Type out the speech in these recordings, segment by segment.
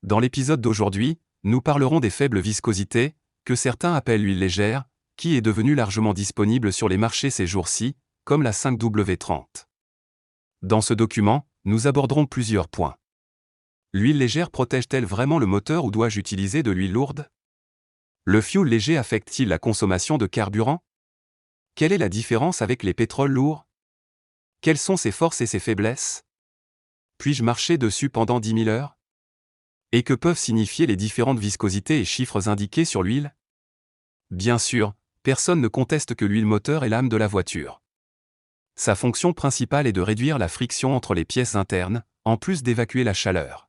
Dans l'épisode d'aujourd'hui, nous parlerons des faibles viscosités, que certains appellent l'huile légère, qui est devenue largement disponible sur les marchés ces jours-ci, comme la 5W30. Dans ce document, nous aborderons plusieurs points. L'huile légère protège-t-elle vraiment le moteur ou dois-je utiliser de l'huile lourde? Le fioul léger affecte-t-il la consommation de carburant? Quelle est la différence avec les pétroles lourds? Quelles sont ses forces et ses faiblesses? Puis-je marcher dessus pendant 10 000 heures? Et que peuvent signifier les différentes viscosités et chiffres indiqués sur l'huile? Bien sûr, personne ne conteste que l'huile moteur est l'âme de la voiture. Sa fonction principale est de réduire la friction entre les pièces internes, en plus d'évacuer la chaleur.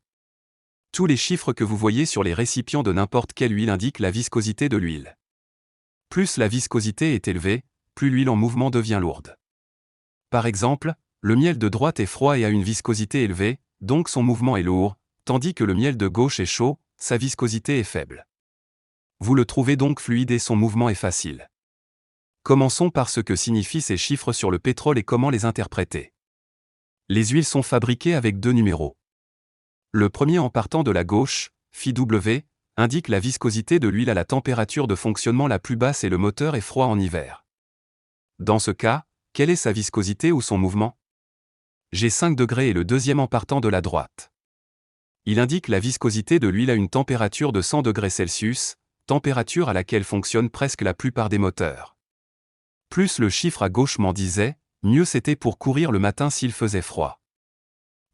Tous les chiffres que vous voyez sur les récipients de n'importe quelle huile indiquent la viscosité de l'huile. Plus la viscosité est élevée, plus l'huile en mouvement devient lourde. Par exemple, le miel de droite est froid et a une viscosité élevée, donc son mouvement est lourd, tandis que le miel de gauche est chaud, sa viscosité est faible. Vous le trouvez donc fluide et son mouvement est facile. Commençons par ce que signifient ces chiffres sur le pétrole et comment les interpréter. Les huiles sont fabriquées avec deux numéros. Le premier en partant de la gauche, FIW, indique la viscosité de l'huile à la température de fonctionnement la plus basse et le moteur est froid en hiver. Dans ce cas, quelle est sa viscosité ou son mouvement? J'ai 5 degrés et le deuxième en partant de la droite. Il indique la viscosité de l'huile à une température de 100 degrés Celsius, température à laquelle fonctionnent presque la plupart des moteurs. Plus le chiffre à gauche m'en disait, mieux c'était pour courir le matin s'il faisait froid.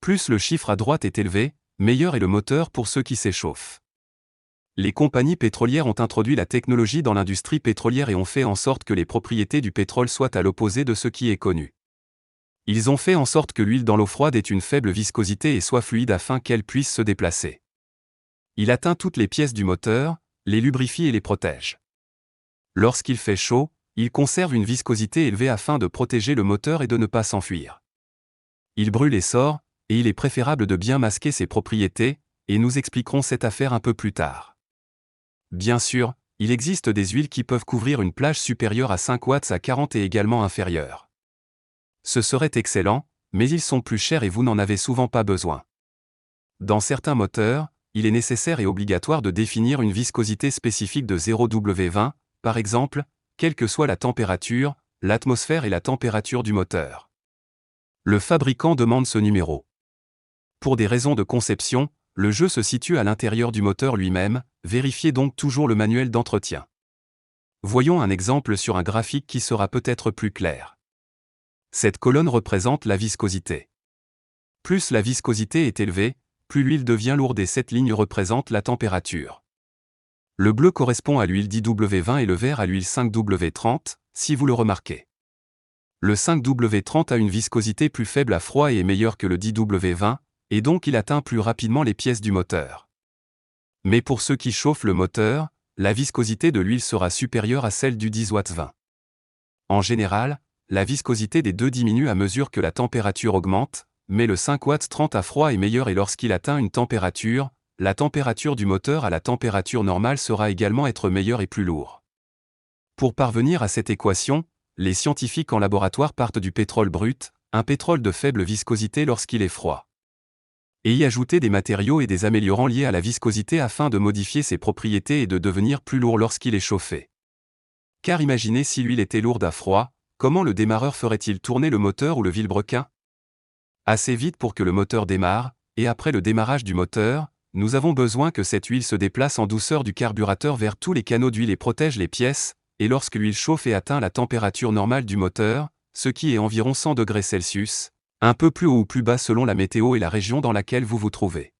Plus le chiffre à droite est élevé, meilleur est le moteur pour ceux qui s'échauffent. Les compagnies pétrolières ont introduit la technologie dans l'industrie pétrolière et ont fait en sorte que les propriétés du pétrole soient à l'opposé de ce qui est connu. Ils ont fait en sorte que l'huile dans l'eau froide ait une faible viscosité et soit fluide afin qu'elle puisse se déplacer. Il atteint toutes les pièces du moteur, les lubrifie et les protège. Lorsqu'il fait chaud, il conserve une viscosité élevée afin de protéger le moteur et de ne pas s'enfuir. Il brûle et sort, et il est préférable de bien masquer ses propriétés, et nous expliquerons cette affaire un peu plus tard. Bien sûr, il existe des huiles qui peuvent couvrir une plage supérieure à 5 watts à 40 et également inférieure. Ce serait excellent, mais ils sont plus chers et vous n'en avez souvent pas besoin. Dans certains moteurs, il est nécessaire et obligatoire de définir une viscosité spécifique de 0W20, par exemple, quelle que soit la température, l'atmosphère et la température du moteur. Le fabricant demande ce numéro. Pour des raisons de conception, le jeu se situe à l'intérieur du moteur lui-même, vérifiez donc toujours le manuel d'entretien. Voyons un exemple sur un graphique qui sera peut-être plus clair. Cette colonne représente la viscosité. Plus la viscosité est élevée, plus l'huile devient lourde et cette ligne représente la température. Le bleu correspond à l'huile 10W20 et le vert à l'huile 5W30, si vous le remarquez. Le 5W30 a une viscosité plus faible à froid et est meilleur que le 10W20, et donc il atteint plus rapidement les pièces du moteur. Mais pour ceux qui chauffent le moteur, la viscosité de l'huile sera supérieure à celle du 10W20. En général, la viscosité des deux diminue à mesure que la température augmente, mais le 5W30 à froid est meilleur et lorsqu'il atteint une température, la température du moteur à la température normale sera également être meilleure et plus lourd. Pour parvenir à cette équation, les scientifiques en laboratoire partent du pétrole brut, un pétrole de faible viscosité lorsqu'il est froid. Et y ajouter des matériaux et des améliorants liés à la viscosité afin de modifier ses propriétés et de devenir plus lourd lorsqu'il est chauffé. Car imaginez si l'huile était lourde à froid, comment le démarreur ferait-il tourner le moteur ou le vilebrequin? Assez vite pour que le moteur démarre, et après le démarrage du moteur, nous avons besoin que cette huile se déplace en douceur du carburateur vers tous les canaux d'huile et protège les pièces, et lorsque l'huile chauffe et atteint la température normale du moteur, ce qui est environ 100 degrés Celsius, un peu plus haut ou plus bas selon la météo et la région dans laquelle vous vous trouvez.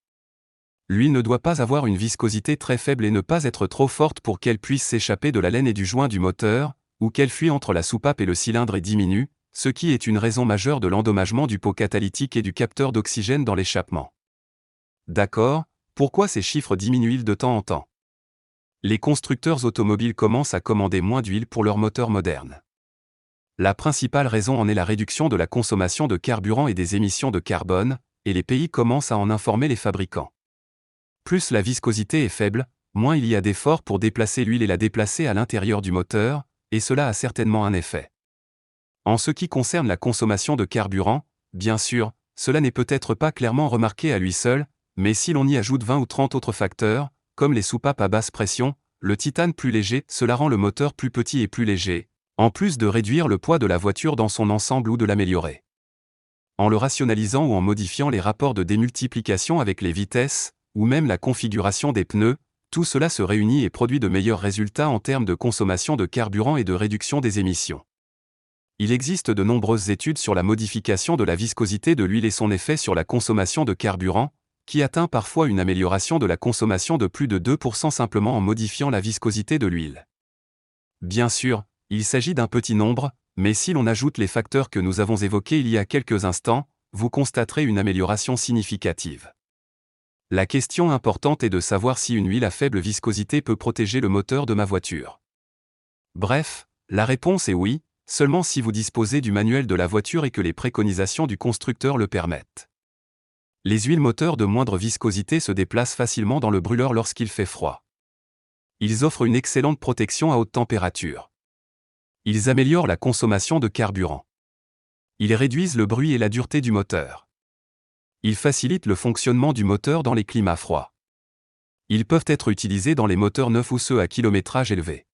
L'huile ne doit pas avoir une viscosité très faible et ne pas être trop forte pour qu'elle puisse s'échapper de la laine et du joint du moteur, ou qu'elle fuit entre la soupape et le cylindre et diminue, ce qui est une raison majeure de l'endommagement du pot catalytique et du capteur d'oxygène dans l'échappement. D'accord, pourquoi ces chiffres diminuent-ils de temps en temps? Les constructeurs automobiles commencent à commander moins d'huile pour leurs moteurs modernes. La principale raison en est la réduction de la consommation de carburant et des émissions de carbone, et les pays commencent à en informer les fabricants. Plus la viscosité est faible, moins il y a d'efforts pour déplacer l'huile et la déplacer à l'intérieur du moteur, et cela a certainement un effet. En ce qui concerne la consommation de carburant, bien sûr, cela n'est peut-être pas clairement remarqué à lui seul, Mais si l'on y ajoute 20 ou 30 autres facteurs, comme les soupapes à basse pression, le titane plus léger, cela rend le moteur plus petit et plus léger, en plus de réduire le poids de la voiture dans son ensemble ou de l'améliorer. En le rationalisant ou en modifiant les rapports de démultiplication avec les vitesses, ou même la configuration des pneus, tout cela se réunit et produit de meilleurs résultats en termes de consommation de carburant et de réduction des émissions. Il existe de nombreuses études sur la modification de la viscosité de l'huile et son effet sur la consommation de carburant, qui atteint parfois une amélioration de la consommation de plus de 2% simplement en modifiant la viscosité de l'huile. Bien sûr, il s'agit d'un petit nombre, mais si l'on ajoute les facteurs que nous avons évoqués il y a quelques instants, vous constaterez une amélioration significative. La question importante est de savoir si une huile à faible viscosité peut protéger le moteur de ma voiture. Bref, la réponse est oui, seulement si vous disposez du manuel de la voiture et que les préconisations du constructeur le permettent. Les huiles moteurs de moindre viscosité se déplacent facilement dans le brûleur lorsqu'il fait froid. Ils offrent une excellente protection à haute température. Ils améliorent la consommation de carburant. Ils réduisent le bruit et la dureté du moteur. Ils facilitent le fonctionnement du moteur dans les climats froids. Ils peuvent être utilisés dans les moteurs neufs ou ceux à kilométrage élevé.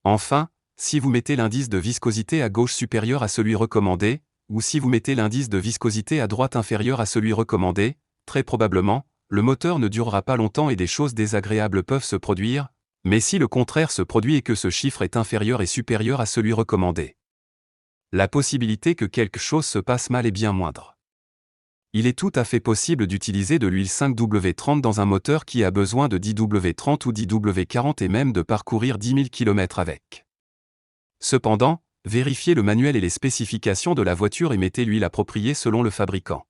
Enfin, si vous mettez l'indice de viscosité à gauche supérieur à celui recommandé, ou si vous mettez l'indice de viscosité à droite inférieur à celui recommandé, très probablement, le moteur ne durera pas longtemps et des choses désagréables peuvent se produire, mais si le contraire se produit et que ce chiffre est inférieur et supérieur à celui recommandé, la possibilité que quelque chose se passe mal est bien moindre. Il est tout à fait possible d'utiliser de l'huile 5W30 dans un moteur qui a besoin de 10W30 ou 10W40 et même de parcourir 10 000 km avec. Cependant, vérifiez le manuel et les spécifications de la voiture et mettez l'huile appropriée selon le fabricant.